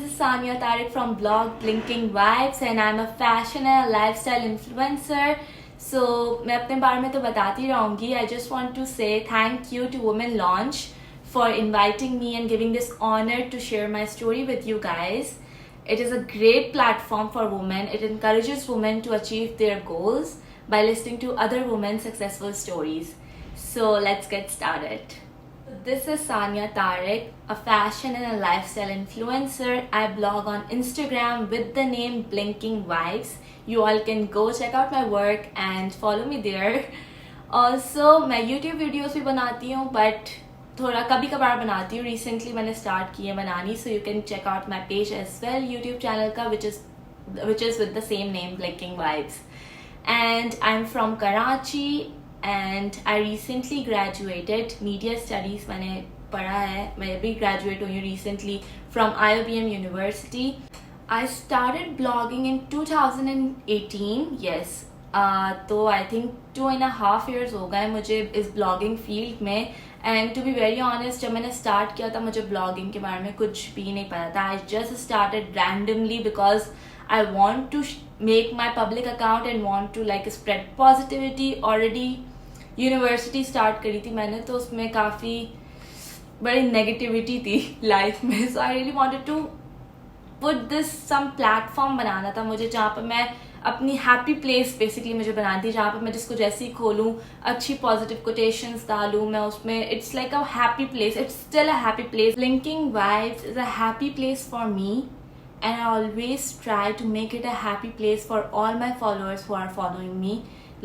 is Sania Tariq from blog Blinking Vibes and I'm a fashion and lifestyle influencer. So मैं अपने बारे में तो बताती रहूँगी. I just want to say thank you to Women Launch for inviting me and giving this honor to share my story with you guys. It is a great platform for women. It encourages women to achieve their goals by listening to other women's successful stories. So let's get started. This is Sania Tariq, a fashion and a lifestyle influencer. I blog on Instagram with the name Blinking Vibes. You all can go check out my work and follow me there. Also, मैं YouTube videos भी बनाती हूँ, but थोड़ा कभी कभार बनाती हूँ. Recently मैंने start की है बनानी, so you can check out my page as well, YouTube channel का, which is with the same name, Blinking Vibes. And I'm from Karachi. And I recently graduated media studies. मैंने पढ़ा है, मैं भी graduate हुई हूँ recently from IOBM University. I started blogging in 2018. Yes. तो I think 2.5 years हो गए मुझे इस blogging field में. And to be very honest, जब मैंने start किया था मुझे blogging के बारे में कुछ भी नहीं पता था. I just started randomly because I want to make my public account and want to like spread positivity. Already university start करी थी मैंने, तो उसमें काफ़ी बड़ी नेगेटिविटी थी लाइफ में. So I really wanted to put this some platform बनाना था मुझे, जहाँ पर मैं अपनी हैप्पी प्लेस बेसिकली मुझे बनानी थी, जहाँ पर मैं जिसको जैसे ही खोलूँ अच्छी पॉजिटिव कोटेशंस डालूँ मैं उसमें. It's like a happy place. It's still a happy place. Blinking vibes is a happy place for me and I always try to make it a happy place for all my followers who are following me.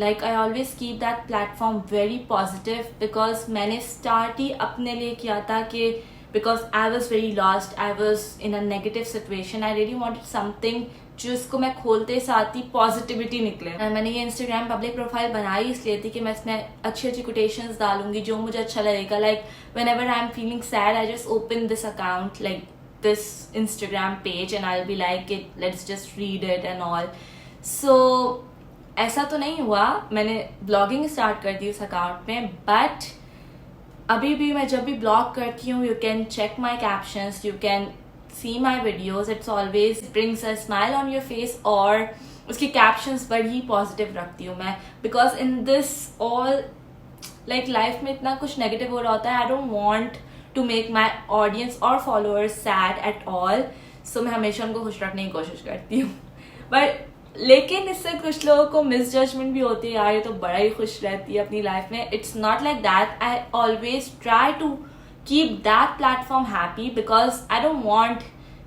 Like I always keep that platform very positive because मैंने start ही अपने लिए किया था कि because I was very lost, I was in a negative situation. I really wanted something जिसको मैं खोलते साथ ही पॉजिटिविटी निकले. मैंने ये इंस्टाग्राम पब्लिक प्रोफाइल बनाई इसलिए थी कि मैं इसमें अच्छी अच्छी कोटेशंस डालूंगी जो मुझे अच्छा लगेगा. Like whenever I'm feeling sad, I just open this account, like this Instagram page, and I'll be like, let's just read it and all. So ऐसा तो नहीं हुआ, मैंने ब्लॉगिंग स्टार्ट कर दी उस अकाउंट में, बट अभी भी मैं जब भी ब्लॉग करती हूँ you can check my captions, you can see my videos. It's always brings a smile on your face. और उसकी कैप्शंस बड़ी पॉजिटिव रखती हूँ मैं, because in this all like life में इतना कुछ नेगेटिव हो रहा होता है. I don't want to make my audience और followers sad at all. So मैं हमेशा उनको खुश रखने की कोशिश करती हूँ. बट लेकिन इससे कुछ लोगों को मिस जजमेंट भी होती है, यार ये तो बड़ा ही खुश रहती है अपनी लाइफ में. It's not like that. I always try to keep that platform happy because I don't want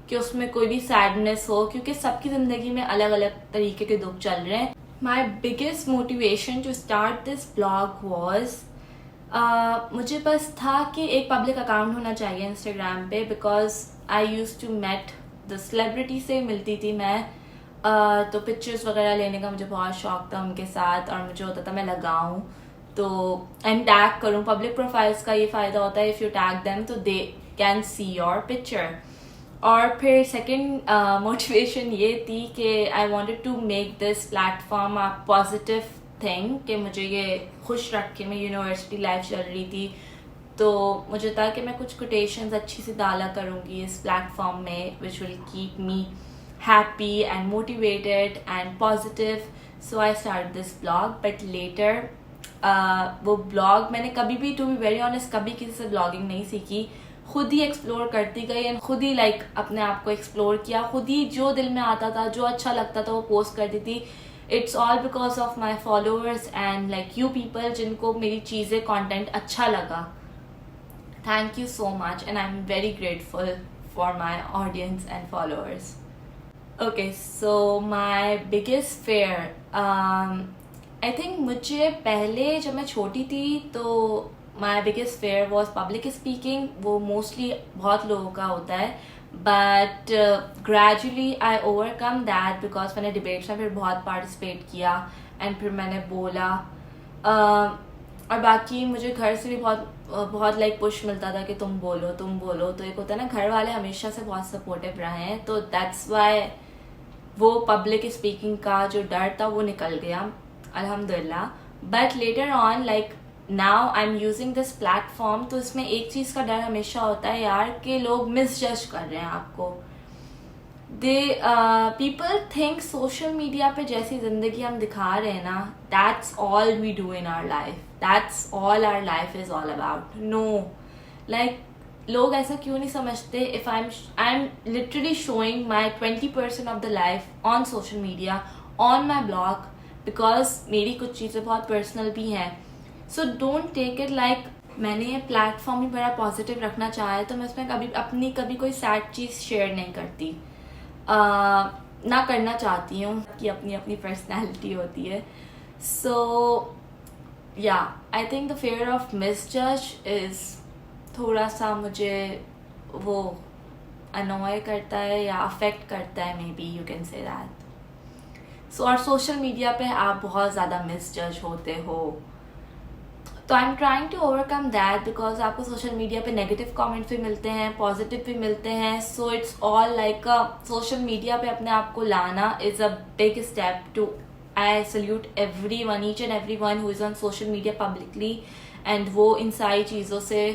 कि उसमें कोई भी सैडनेस हो, क्योंकि सबकी जिंदगी में अलग अलग तरीके के दुख चल रहे हैं. My biggest motivation to start this blog was मुझे बस था कि एक पब्लिक अकाउंट होना चाहिए इंस्टाग्राम पे, because I use to met the celebrity से मिलती थी मैं. तो पिक्चर्स वगैरह लेने का मुझे बहुत शौक था उनके साथ, और मुझे होता था मैं लगाऊं तो एंड टैग करूं. पब्लिक प्रोफाइल्स का ये फ़ायदा होता है, इफ़ यू टैग देम तो they can see your picture. और फिर सेकंड मोटिवेशन ये थी कि I wanted to make this platform a positive thing, कि मुझे ये खुश रखे. मैं यूनिवर्सिटी लाइफ चल रही थी तो मुझे था कि मैं कुछ कोटेशंस अच्छी सी डाला करूँगी इस प्लेटफॉर्म में, which will keep me happy and motivated and positive. So I started this blog, but later वो blog मैंने कभी भी, to be very honest, कभी किसी से blogging नहीं सीखी. खुद ही एक्सप्लोर करती गई एंड खुद ही लाइक अपने आप को एक्सप्लोर किया. खुद ही जो दिल में आता था, जो अच्छा लगता था वो पोस्ट करती थी. It's all because of my followers and like you people जिनको मेरी चीज़ें कंटेंट अच्छा लगा. Thank you so much and I am very grateful for my audience and followers. Okay, so my biggest fear, I think मुझे पहले जब मैं छोटी थी तो my biggest fear was public speaking. वो mostly बहुत लोगों का होता है, but gradually I overcome that because मैंने debates में फिर बहुत participate किया and फिर मैंने बोला. और बाकी मुझे घर से भी बहुत लाइक पुश मिलता था कि तुम बोलो. तो एक होता है ना, घर वाले हमेशा से बहुत सपोर्टिव रहे हैं, तो दैट्स वाई वो पब्लिक स्पीकिंग का जो डर था वो निकल गया अल्हम्दुलिल्लाह. But later on like now I am using this platform, तो इसमें एक चीज़ का डर हमेशा होता है यार कि लोग मिसजज कर रहे हैं आपको. They people think social media पे जैसी जिंदगी हम दिखा रहे हैं ना, that's all we do in our life, that's all our life is all about. No, like लोग ऐसा क्यों नहीं समझते? If I am literally showing my 20% of the life on social media, on my blog, because मेरी कुछ चीज़ें बहुत personal भी हैं. So don't take it like मैंने ये प्लेटफॉर्म ही बड़ा पॉजिटिव रखना चाहा है तो मैं उसमें कभी कोई सैड चीज़ शेयर नहीं करती. ना करना चाहती हूँ कि अपनी अपनी पर्सनैलिटी होती है. सो या I think the fair of miss जज इज़ थोड़ा सा मुझे वो अनॉय करता है या अफेक्ट करता है, maybe you can say that. So और सोशल मीडिया पे आप बहुत ज़्यादा मिस जज होते हो, तो I am trying to overcome that because आपको सोशल मीडिया पे नेगेटिव कमेंट्स भी मिलते हैं, पॉजिटिव भी मिलते हैं. So it's all like social media पे अपने आप को लाना is a big step too. I salute everyone, each and everyone who is on social media publicly and वो इन सारी चीज़ों से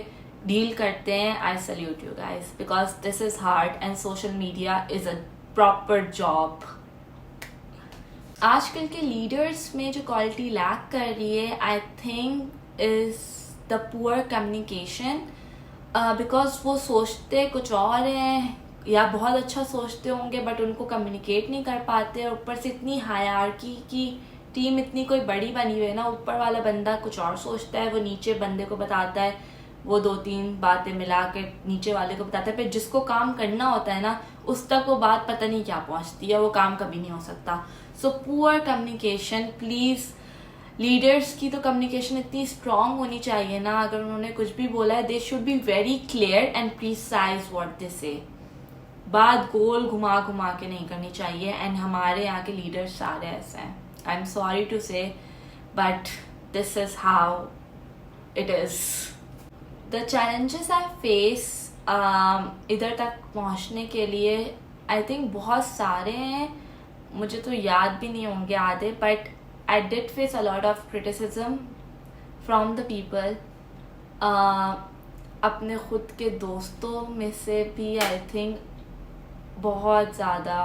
डील करते हैं. I salute you guys because this is hard and social media is a proper job. आजकल के लीडर्स में जो क्वालिटी लैक कर रही है, I think is the poor communication. Because वो सोचते कुछ और हैं या बहुत अच्छा सोचते होंगे बट उनको कम्युनिकेट नहीं कर पाते. और ऊपर से इतनी हायरार्की की टीम इतनी कोई बड़ी बनी हुई है ना, ऊपर वाला बंदा कुछ और सोचता है, वो नीचे बंदे को बताता है, वो 2-3 बातें मिला के नीचे वाले को बताता है, फिर जिसको काम करना होता है ना उस तक वो बात पता नहीं क्या पहुंचती है, वो काम कभी नहीं हो सकता. So poor communication please. Leaders की तो कम्युनिकेशन इतनी स्ट्रांग होनी चाहिए ना, अगर उन्होंने कुछ भी बोला है they should be very clear and precise what they से. बात गोल घुमा घुमा के नहीं करनी चाहिए. एंड हमारे यहाँ के लीडर्स सारे ऐसे हैं. आई एम सॉरी टू से but this is how it is. The challenges I face इधर तक पहुँचने के लिए आई थिंक बहुत सारे हैं, मुझे तो याद भी नहीं होंगे आधे, but I did face a lot of criticism from the people. अपने खुद के दोस्तों में से भी I think बहुत ज़्यादा.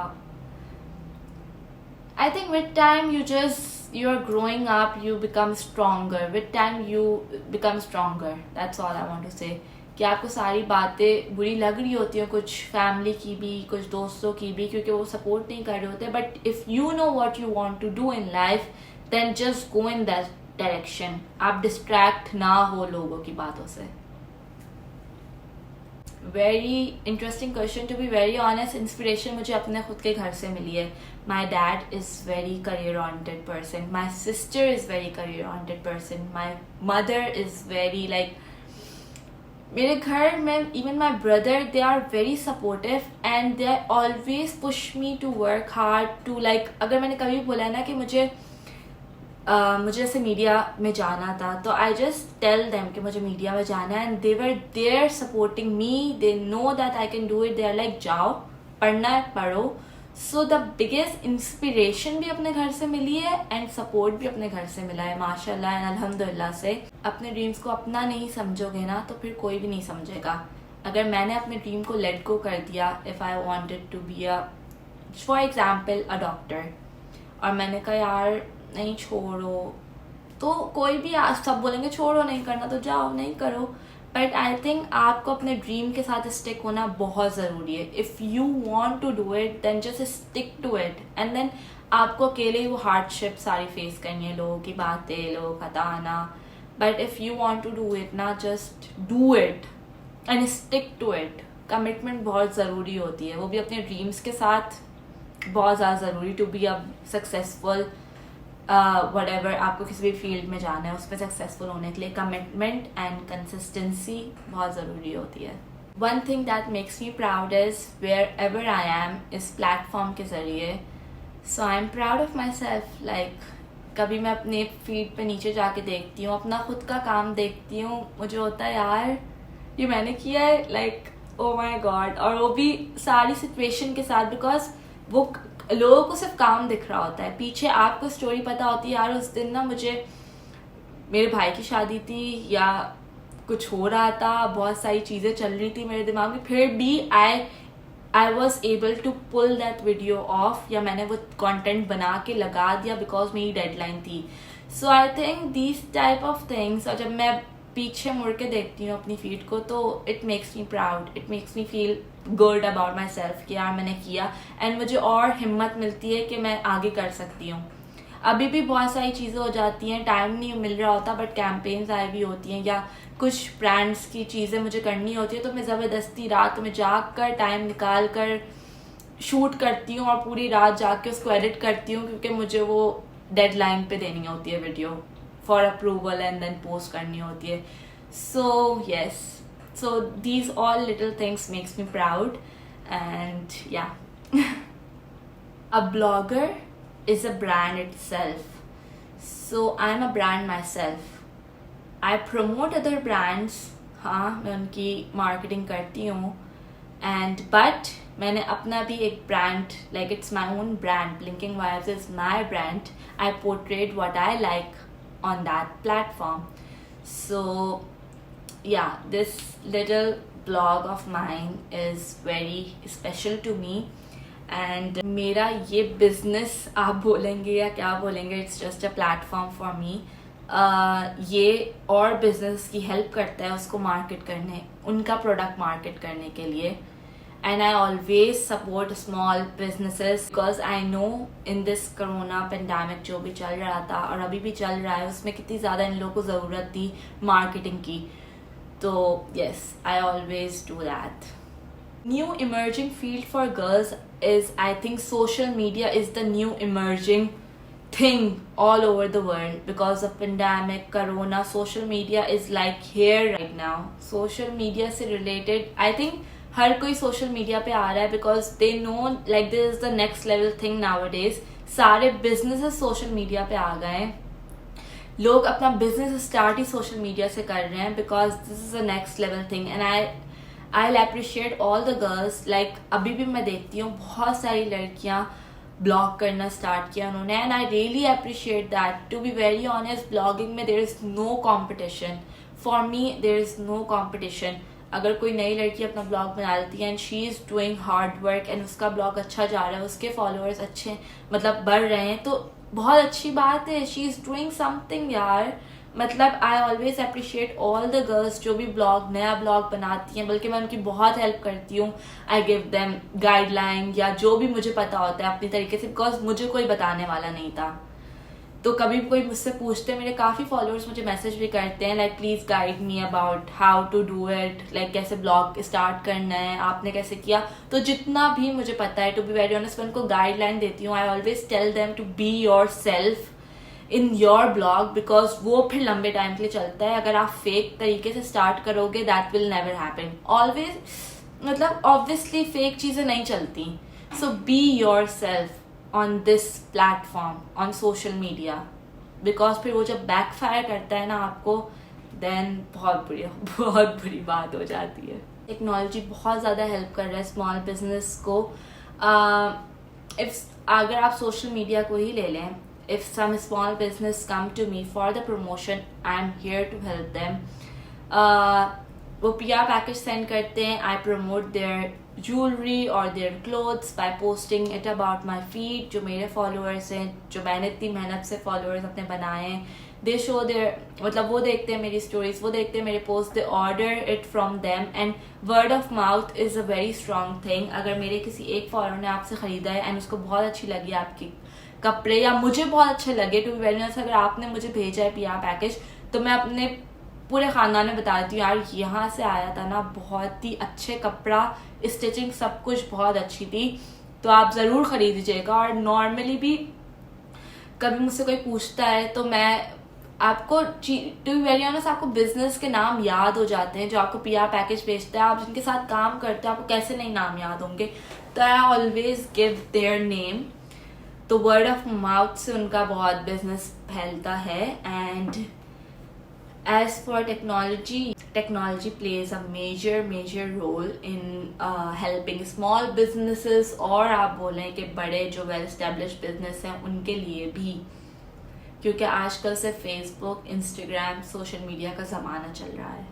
I think with time you are growing up, you become stronger. With time you become stronger. That's all I want to say. कि आपको सारी बातें बुरी लग रही होती हैं, कुछ फैमिली की भी, कुछ दोस्तों की भी, क्योंकि वो सपोर्ट नहीं कर रहे होते. But if you know what you want to do in life then just go in that direction. आप distract ना हो लोगों की बातों से. Very interesting question. To be very honest, inspiration मुझे अपने खुद के घर से मिली है. My dad is very career oriented person. My sister is very career oriented person. My mother is very like मेरे घर में even my brother, they are very supportive and they always push me to work hard to like. अगर मैंने कभी बोला ना कि मुझे ऐसे मीडिया में जाना था तो आई जस्ट टेल देम कि मुझे मीडिया में जाना है and they were there supporting me. They know that I can do it. They are like जाओ पढ़ना है पढ़ो. सो द बिगेस्ट इंस्पिरेशन भी अपने घर से मिली है एंड सपोर्ट भी अपने घर से मिला है माशाल्लाह एंड अल्हम्दुलिल्लाह से. अपने ड्रीम्स को अपना नहीं समझोगे ना तो फिर कोई भी नहीं समझेगा. अगर मैंने अपने ड्रीम को लेट गो कर दिया, if I wanted to be for example a doctor, और मैंने कहा यार नहीं छोड़ो, तो कोई भी सब बोलेंगे छोड़ो नहीं करना तो जाओ नहीं करो. बट आई थिंक आपको अपने ड्रीम के साथ स्टिक होना बहुत ज़रूरी है. If you want to do it then just stick to it and then आपको अकेले ही वो हार्डशिप सारी फेस करनी है, लोगों की बातें, लोगों का ताना. But if you want to do it ना, just do it and stick to it. Commitment बहुत ज़रूरी होती है, वो भी अपने ड्रीम्स के साथ बहुत ज़्यादा ज़रूरी to be a successful whatever आपको किसी भी फील्ड में जाना है उसमें सक्सेसफुल होने के लिए कमिटमेंट एंड कंसिस्टेंसी बहुत ज़रूरी होती है. One thing that makes me proud is wherever I am इस प्लेटफॉर्म के ज़रिए. So I am proud of myself. Like कभी मैं अपने फीड पे नीचे जाके देखती हूँ, अपना खुद का काम देखती हूँ, मुझे होता है यार ये मैंने किया है, लाइक ओ माई गॉड. और वो भी सारी सिचुएशन के साथ, बिकॉज वो लोगों को सिर्फ काम दिख रहा होता है, पीछे आपको स्टोरी पता होती है. यार उस दिन ना मुझे मेरे भाई की शादी थी या कुछ हो रहा था, बहुत सारी चीज़ें चल रही थी मेरे दिमाग में, फिर भी I I was able to pull that video off, या मैंने वो कंटेंट बना के लगा दिया बिकॉज मेरी डेडलाइन थी. So I think these type of things, और जब मैं पीछे मुड़ के देखती हूँ अपनी फीड को, तो it makes me proud, it makes me feel good about my self कि यार मैंने किया. एंड मुझे और हिम्मत मिलती है कि मैं आगे कर सकती हूँ. अभी भी बहुत सारी चीज़ें हो जाती हैं, टाइम नहीं मिल रहा होता, बट कैंपेन्स आई भी होती हैं या कुछ ब्रांड्स की चीज़ें मुझे करनी होती है, तो मैं ज़बरदस्ती रात में जाग कर टाइम निकाल कर शूट करती हूँ और पूरी रात जाग के उसको एडिट करती हूँ, क्योंकि मुझे वो डेडलाइन पे देनी होती है video for approval and then post करनी होती है. So yes, so these all little things makes me proud and yeah. A blogger is a brand itself, so I'm a brand myself. I promote other brands, हाँ मैं उनकी marketing करती हूँ, and but मैंने अपना भी एक brand, like it's my own brand, Blinking Vibes is my brand. I portrayed what I like on that platform. So yeah, this little blog of mine is very special to me. And मेरा ये business आप बोलेंगे या क्या बोलेंगे, it's just a platform for me. ये और business की हेल्प करता है उसको मार्केट करने, उनका प्रोडक्ट मार्केट करने के लिए. And I always support small businesses because I know in this corona pandemic जो भी चल रहा था और अभी भी चल रहा है, उसमें कितनी ज़्यादा इन लोगों को ज़रूरत थी मार्केटिंग की. तो yes, I always do that. New emerging field for girls is, I think, social media is the new emerging thing all over the world because of pandemic, corona. Social media is like here right now. Social media से related, I think हर कोई social media पे आ रहा है because they know like this is the next level thing nowadays. सारे businesses social media पे आ गए हैं. लोग अपना business start ही social media से कर रहे हैं because this is the next level thing. And I'll appreciate all the girls, like अभी भी मैं देखती हूँ बहुत सारी लड़कियाँ ब्लॉग करना स्टार्ट किया उन्होंने, and I really appreciate that. To be very honest, blogging में there is no competition for me, there is no competition. अगर कोई नई लड़की अपना ब्लॉग बना लेती है and she is doing hard work and उसका ब्लॉग अच्छा जा रहा है, उसके फॉलोअर्स अच्छे मतलब बढ़ रहे हैं, तो बहुत अच्छी बात है. शी इज़ डूइंग समथिंग यार. मतलब I always appreciate all the girls जो भी नया ब्लॉग बनाती हैं, बल्कि मैं उनकी बहुत हेल्प करती हूँ. आई गिव देम गाइडलाइन या जो भी मुझे पता होता है अपनी तरीके से, बिकॉज मुझे कोई बताने वाला नहीं था. तो कभी भी कोई मुझसे पूछते हैं, मेरे काफ़ी फॉलोअर्स मुझे मैसेज भी करते हैं like please guide me about how to do it, like कैसे ब्लॉग स्टार्ट करना है, आपने कैसे किया. तो जितना भी मुझे पता है, टू बी वेरी ऑनेस्ट, मैं उनको गाइडलाइन देती हूँ. I always tell them to be yourself in your blog because वो फिर लंबे टाइम के लिए चलता है. अगर आप फेक तरीके से स्टार्ट करोगे that will never happen. Always मतलब ऑब्वियसली फेक चीज़ें नहीं चलती. So be yourself on this platform on social media, because फिर वो जब बैकफायर करता है ना आपको, देन बहुत बुरी बात हो जाती है. टेक्नोलॉजी बहुत ज़्यादा हेल्प कर रहा है स्मॉल बिजनेस को. अगर आप सोशल मीडिया को ही ले लें, if some small business come to me for the promotion, I'm here to help them. वो PR package send करते हैं, I promote their jewelry or their clothes by posting it about my feed. जो मेरे followers हैं, जो मैंने इतनी मेहनत से followers अपने बनाए हैं, they show their, मतलब वो देखते हैं मेरी stories, वो देखते हैं मेरे posts, they order it from them, and word of mouth is a very strong thing. अगर मेरे किसी एक follower ने आपसे ख़रीदा है and उसको बहुत अच्छी लगी आपकी कपड़े या मुझे बहुत अच्छे लगे, टू बी वेरी ऑनेस्ट, अगर आपने मुझे भेजा है PR पैकेज, तो मैं अपने पूरे ख़ानदान में बता देती हूँ यार यहाँ से आया था ना, बहुत ही अच्छे कपड़ा, स्टिचिंग सब कुछ बहुत अच्छी थी, तो आप ज़रूर ख़रीद लीजिएगा. और नॉर्मली भी कभी मुझसे कोई पूछता है तो मैं आपको, टू बी वेरी ऑनेस्ट, आपको बिजनेस के नाम याद हो जाते हैं जो आपको PR पैकेज भेजता है. आप जिनके साथ काम करते हैं आपको कैसे नहीं नाम याद होंगे. तो I always give their name. तो वर्ड ऑफ माउथ से उनका बहुत बिजनेस फैलता है. And as for technology plays a major role in helping small businesses, और आप बोलें कि बड़े जो वेल एस्टेब्लिश्ड बिजनेस हैं उनके लिए भी, क्योंकि आजकल से फेसबुक, इंस्टाग्राम, सोशल मीडिया का ज़माना चल रहा है,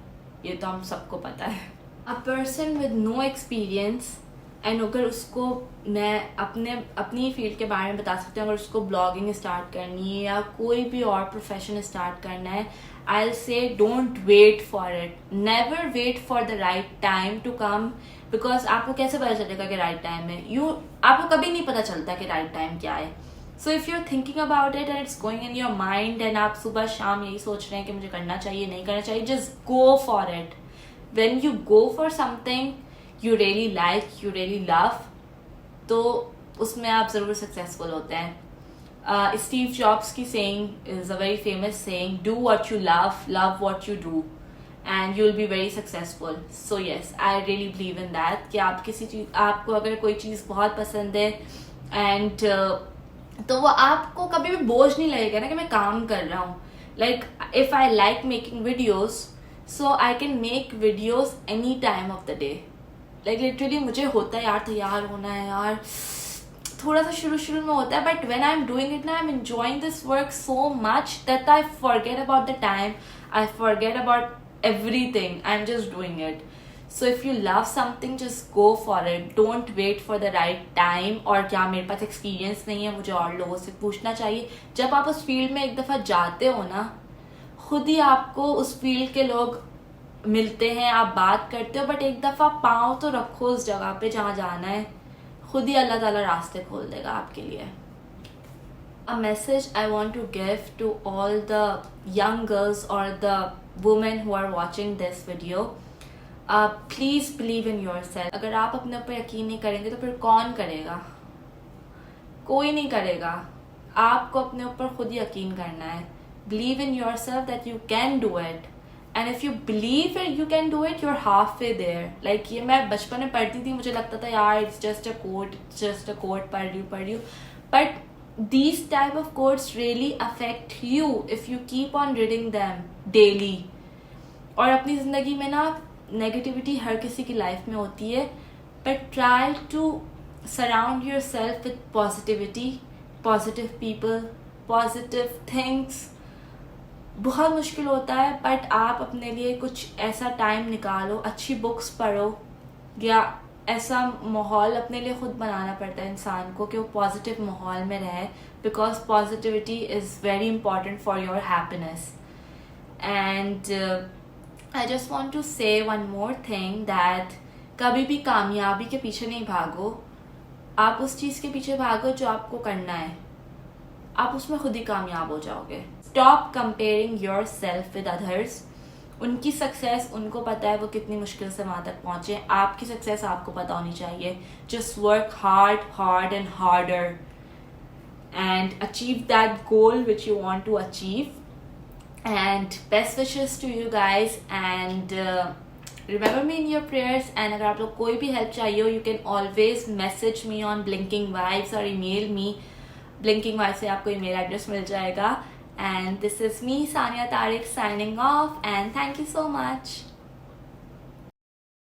ये तो हम सबको पता है. A person with no experience and अगर उसको मैं अपनी फील्ड के बारे में बता सकती हूँ, अगर उसको ब्लॉगिंग स्टार्ट करनी है या कोई भी और प्रोफेशन स्टार्ट करना है, I will say don't wait for it, never wait for the right time to come, because आपको कैसे पता चलेगा कि राइट टाइम है? आपको कभी नहीं पता चलता कि राइट टाइम क्या है. So if you are thinking about it and it's going in your mind and आप सुबह शाम यही सोच रहे हैं कि मुझे करना चाहिए नहीं करना चाहिए, just go for it. When you go for something you really like, you really love, तो उसमें आप ज़रूर सक्सेसफुल होते हैं. स्टीव जॉब्स की saying is a very famous saying, do what you love, love what you do, and you will be very successful. So yes, I really believe in that कि आप आपको अगर कोई चीज़ बहुत पसंद है एंड तो वो आपको कभी भी बोझ नहीं लगेगा ना कि मैं काम कर रहा हूँ. Like if I like making videos, so I can make videos any time of the day. Like literally मुझे होता है यार तैयार होना है यार, थोड़ा सा शुरू में होता है, but when I am doing it ना, I am enjoying this work so much that I forget about the time, I forget about everything, I am just doing it. So if you love something, just go for it, don't wait for the right time. और क्या मेरे पास experience नहीं है, मुझे और लोगों से पूछना चाहिए? जब आप उस फील्ड में एक दफ़ा जाते हो ना, खुद ही आपको उस फील्ड के लोग मिलते हैं, आप बात करते हो, बट एक दफ़ा पाँव तो रखो उस जगह पे जहाँ जाना है, खुद ही अल्लाह ताला रास्ते खोल देगा आपके लिए. A message I want to give to all the young girls और the women who are watching this video, please believe in yourself. अगर आप अपने ऊपर यकीन नहीं करेंगे तो फिर कौन करेगा? कोई नहीं करेगा. आपको अपने ऊपर खुद यकीन करना है. Believe in yourself that you can do it. And if you believe it, you can do it, you are halfway there. Like ये मैं बचपन में पढ़ती थी, मुझे लगता था यार इट्स जस्ट अ कोट, पढ़ रही हूँ, but these type of quotes really affect you if you keep on reading them daily. और अपनी ज़िंदगी में ना नेगेटिविटी हर किसी की लाइफ में होती है, but try to surround yourself with positivity, positive people, positive things. बहुत मुश्किल होता है, बट आप अपने लिए कुछ ऐसा टाइम निकालो, अच्छी बुक्स पढ़ो, या ऐसा माहौल अपने लिए खुद बनाना पड़ता है इंसान को कि वो पॉजिटिव माहौल में रहे, because positivity is very important for your happiness. And I just want to say one more thing, that कभी भी कामयाबी के पीछे नहीं भागो, आप उस चीज़ के पीछे भागो जो आपको करना है, आप उसमें खुद ही कामयाब हो जाओगे. Stop comparing your self with others. उनकी सक्सेस उनको पता है वो कितनी मुश्किल से वहाँ तक पहुँचे, आपकी सक्सेस आपको पता होनी चाहिए. Just work hard and harder and achieve that goal which you want to achieve. And best wishes to you guys, and remember me in your prayers. And अगर आप लोग कोई भी हेल्प चाहिए हो, you can always message me on blinking vibes और email me. Blinking vibes से आपको ईमेल एड्रेस मिल जाएगा. And this is me, Sania Tariq, signing off, and thank you so much.